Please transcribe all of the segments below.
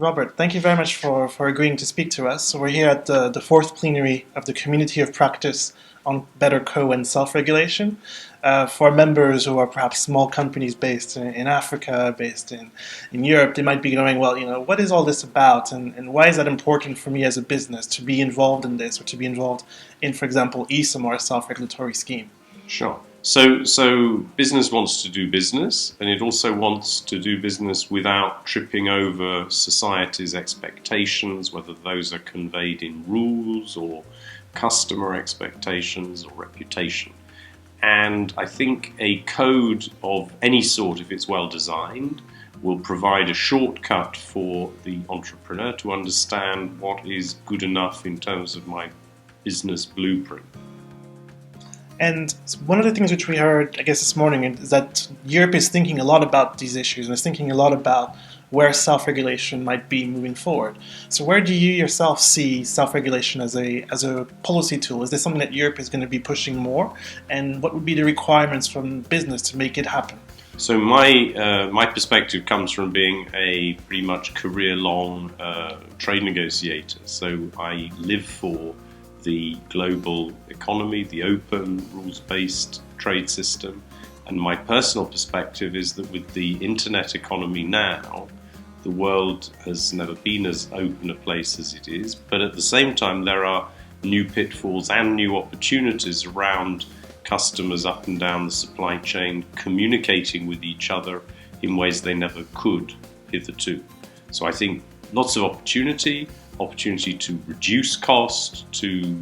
Robert, thank you very much for agreeing to speak to us. So we're here at the fourth plenary of the Community of Practice on Better Co and Self-Regulation for members who are perhaps small companies based in Africa, based in Europe. They might be going, well, what is all this about, and why is that important for me as a business to be involved in this, or to be involved in, for example, Esomar self-regulatory scheme? Sure. So business wants to do business, and it also wants to do business without tripping over society's expectations, whether those are conveyed in rules or customer expectations or reputation. And I think a code of any sort, if it's well designed, will provide a shortcut for the entrepreneur to understand what is good enough in terms of my business blueprint. And one of the things which we heard, I guess, this morning is that Europe is thinking a lot about these issues and is thinking a lot about where self-regulation might be moving forward. So where do you yourself see self-regulation as a policy tool? Is this something that Europe is going to be pushing more? And what would be the requirements from business to make it happen? So my perspective comes from being a pretty much career-long trade negotiator. So I live for the global economy, the open, rules-based trade system. And my personal perspective is that with the internet economy now, the world has never been as open a place as it is. But at the same time, there are new pitfalls and new opportunities around customers up and down the supply chain communicating with each other in ways they never could hitherto. So I think lots of opportunity to reduce cost, to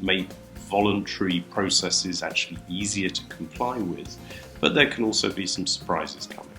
make voluntary processes actually easier to comply with, but there can also be some surprises coming.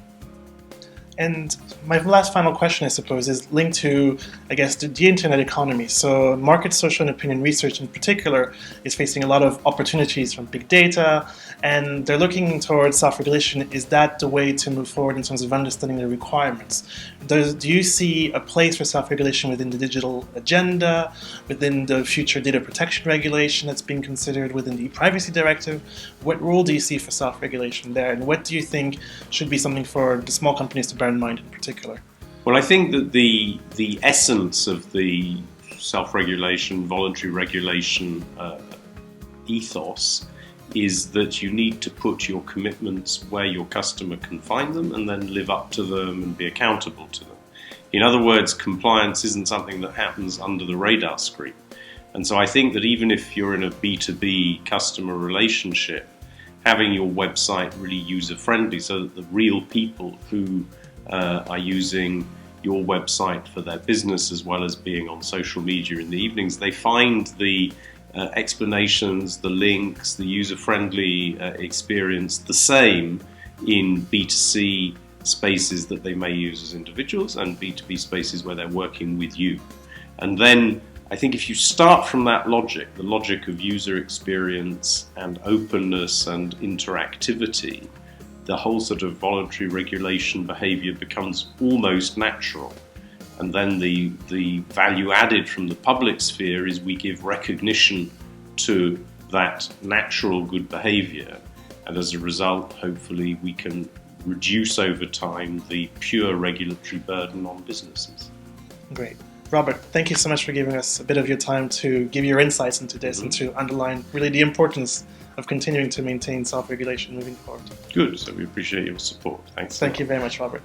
And my last final question, I suppose, is linked to, I guess, the internet economy. So market, social, and opinion research in particular is facing a lot of opportunities from big data, and they're looking towards self-regulation. Is that the way to move forward in terms of understanding the requirements? Do you see a place for self-regulation within the digital agenda, within the future data protection regulation that's being considered, within the privacy directive? What role do you see for self-regulation there, and what do you think should be something for the small companies to bear in mind in particular? Well, I think that the essence of the self-regulation, voluntary regulation ethos is that you need to put your commitments where your customer can find them and then live up to them and be accountable to them. In other words, compliance isn't something that happens under the radar screen. And so I think that even if you're in a B2B customer relationship, having your website really user-friendly so that the real people who are using your website for their business as well as being on social media in the evenings, they find the explanations, the links, the user-friendly experience the same in B2C spaces that they may use as individuals and B2B spaces where they're working with you. And then I think if you start from that logic, the logic of user experience and openness and interactivity, the whole sort of voluntary regulation behavior becomes almost natural. And then the value added from the public sphere is we give recognition to that natural good behavior. And as a result, hopefully we can reduce over time the pure regulatory burden on businesses. Great. Robert, thank you so much for giving us a bit of your time to give your insights into this and to underline really the importance of continuing to maintain self-regulation moving forward. Good. So we appreciate your support. Thanks. Thank you very much, Robert.